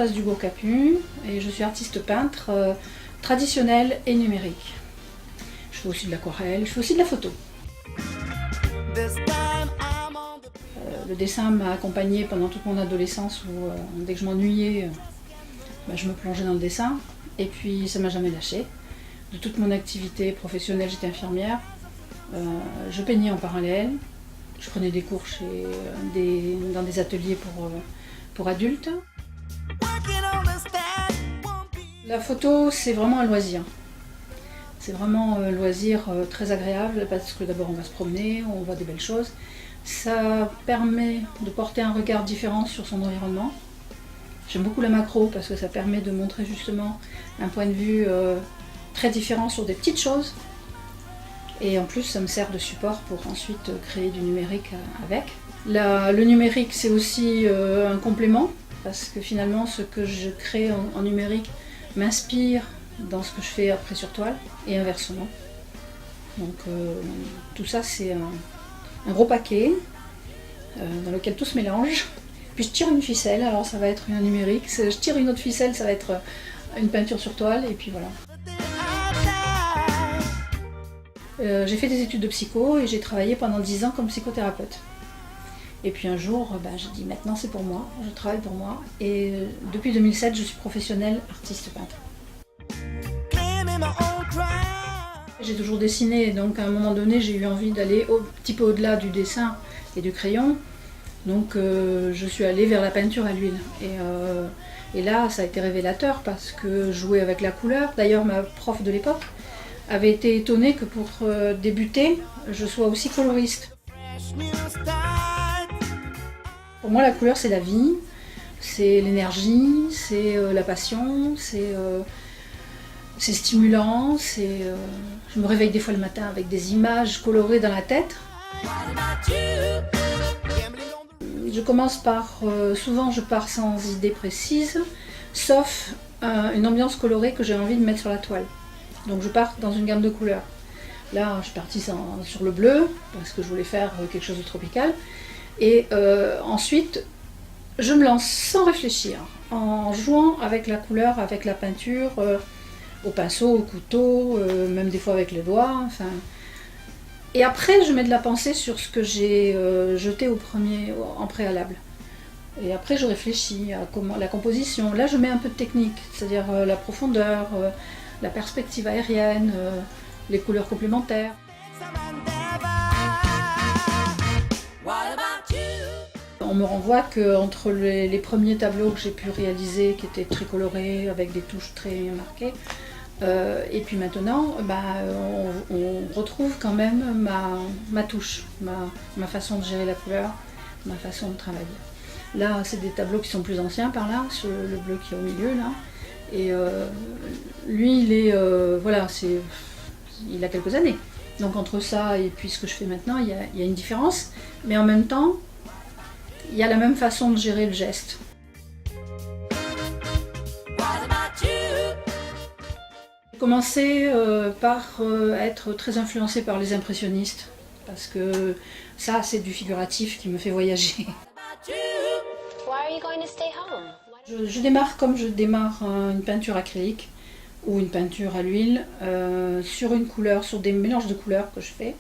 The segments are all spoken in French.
Françoise Dugour-Capu et je suis artiste peintre traditionnelle et numérique. Je fais aussi de l'aquarelle, je fais aussi de la photo. Le dessin m'a accompagnée pendant toute mon adolescence où dès que je m'ennuyais, je me plongeais dans le dessin et puis ça m'a jamais lâché. De toute mon activité professionnelle, j'étais infirmière, je peignais en parallèle, je prenais des cours dans des ateliers pour adultes. La photo, c'est vraiment un loisir. C'est vraiment un loisir très agréable parce que d'abord on va se promener, on voit des belles choses. Ça permet de porter un regard différent sur son environnement. J'aime beaucoup la macro parce que ça permet de montrer justement un point de vue très différent sur des petites choses. Et en plus, ça me sert de support pour ensuite créer du numérique avec. Le numérique, c'est aussi un complément parce que finalement, ce que je crée en numérique m'inspire dans ce que je fais après sur toile et inversement. Donc tout ça, c'est un gros paquet dans lequel tout se mélange. Puis je tire une ficelle, alors ça va être un numérique. Je tire une autre ficelle, ça va être une peinture sur toile, et puis voilà. J'ai fait des études de psycho et j'ai travaillé pendant 10 ans comme psychothérapeute. Et puis un jour, j'ai dit maintenant c'est pour moi, je travaille pour moi. Et depuis 2007, je suis professionnelle artiste peintre. J'ai toujours dessiné, donc à un moment donné, j'ai eu envie d'aller un petit peu au-delà du dessin et du crayon. Donc je suis allée vers la peinture à l'huile. Et là, ça a été révélateur parce que jouer avec la couleur, d'ailleurs ma prof de l'époque avait été étonnée que pour débuter, je sois aussi coloriste. Pour moi, la couleur, c'est la vie, c'est l'énergie, c'est la passion, c'est stimulant, je me réveille des fois le matin avec des images colorées dans la tête. Je commence par, souvent je pars sans idée précise, sauf une ambiance colorée que j'ai envie de mettre sur la toile. Donc je pars dans une gamme de couleurs. Là, je suis partie sur le bleu, parce que je voulais faire quelque chose de tropical. Et ensuite, je me lance sans réfléchir, en jouant avec la couleur, avec la peinture, au pinceau, au couteau, même des fois avec les doigts. Enfin. Et après, je mets de la pensée sur ce que j'ai jeté en préalable. Et après, je réfléchis à la composition. Là, je mets un peu de technique, c'est-à-dire la profondeur, la perspective aérienne, les couleurs complémentaires. On me renvoie qu'entre les premiers tableaux que j'ai pu réaliser, qui étaient très colorés, avec des touches très marquées, et puis maintenant, on retrouve quand même ma touche, ma façon de gérer la couleur, ma façon de travailler. Là, c'est des tableaux qui sont plus anciens par là, sur le bleu qui est au milieu là. Et lui, il a quelques années. Donc entre ça et puis ce que je fais maintenant, il y a une différence. Mais en même temps, il y a la même façon de gérer le geste. J'ai commencé par être très influencée par les impressionnistes. Parce que ça, c'est du figuratif qui me fait voyager. Je démarre comme je démarre une peinture acrylique ou une peinture à l'huile sur une couleur, sur des mélanges de couleurs que je fais,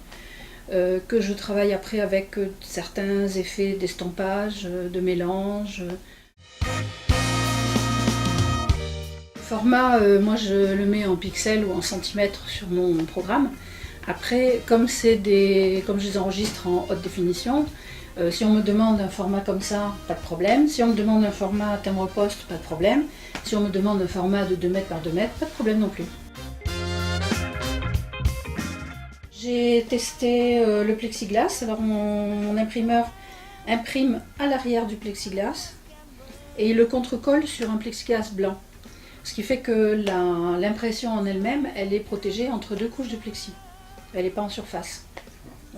que je travaille après avec certains effets d'estampage, de mélange. Le format, moi je le mets en pixels ou en centimètres sur mon programme. Après, comme je les enregistre en haute définition, si on me demande un format comme ça, pas de problème. Si on me demande un format timbre-poste, pas de problème. Si on me demande un format de 2 mètres par 2 mètres, pas de problème non plus. J'ai testé le plexiglas. Alors mon imprimeur imprime à l'arrière du plexiglas et il le contre-colle sur un plexiglas blanc. Ce qui fait que l'impression en elle-même, elle est protégée entre 2 couches de plexi. Elle n'est pas en surface.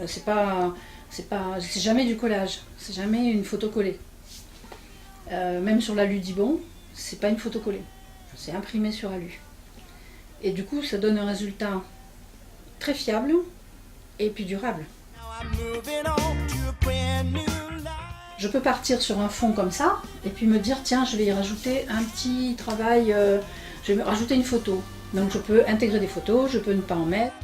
C'est jamais du collage, c'est jamais une photo collée. Même sur l'alu d'Ibon, c'est pas une photo collée, c'est imprimé sur alu. Et du coup, ça donne un résultat très fiable et puis durable. Je peux partir sur un fond comme ça, et puis me dire, tiens, je vais y rajouter un petit travail, je vais rajouter une photo. Donc je peux intégrer des photos, je peux ne pas en mettre.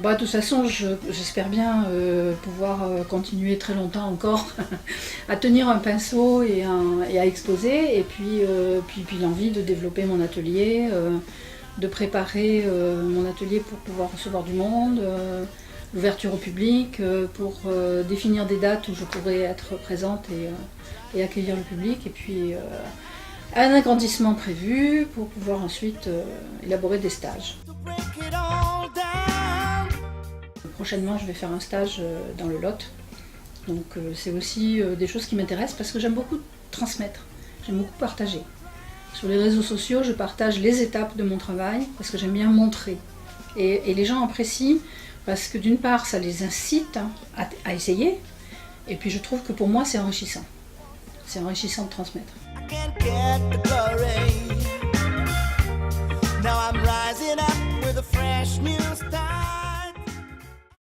Bah, de toute façon, j'espère bien pouvoir continuer très longtemps encore à tenir un pinceau et à exposer, et puis l'envie de développer mon atelier, de préparer mon atelier pour pouvoir recevoir du monde, l'ouverture au public, pour définir des dates où je pourrais être présente et accueillir le public, et puis un agrandissement prévu pour pouvoir ensuite élaborer des stages. Prochainement, je vais faire un stage dans le Lot. Donc c'est aussi des choses qui m'intéressent parce que j'aime beaucoup transmettre, j'aime beaucoup partager. Sur les réseaux sociaux, je partage les étapes de mon travail parce que j'aime bien montrer. Et les gens apprécient parce que d'une part, ça les incite à essayer. Et puis je trouve que pour moi, c'est enrichissant. C'est enrichissant de transmettre. Now I'm rising up with a fresh new start.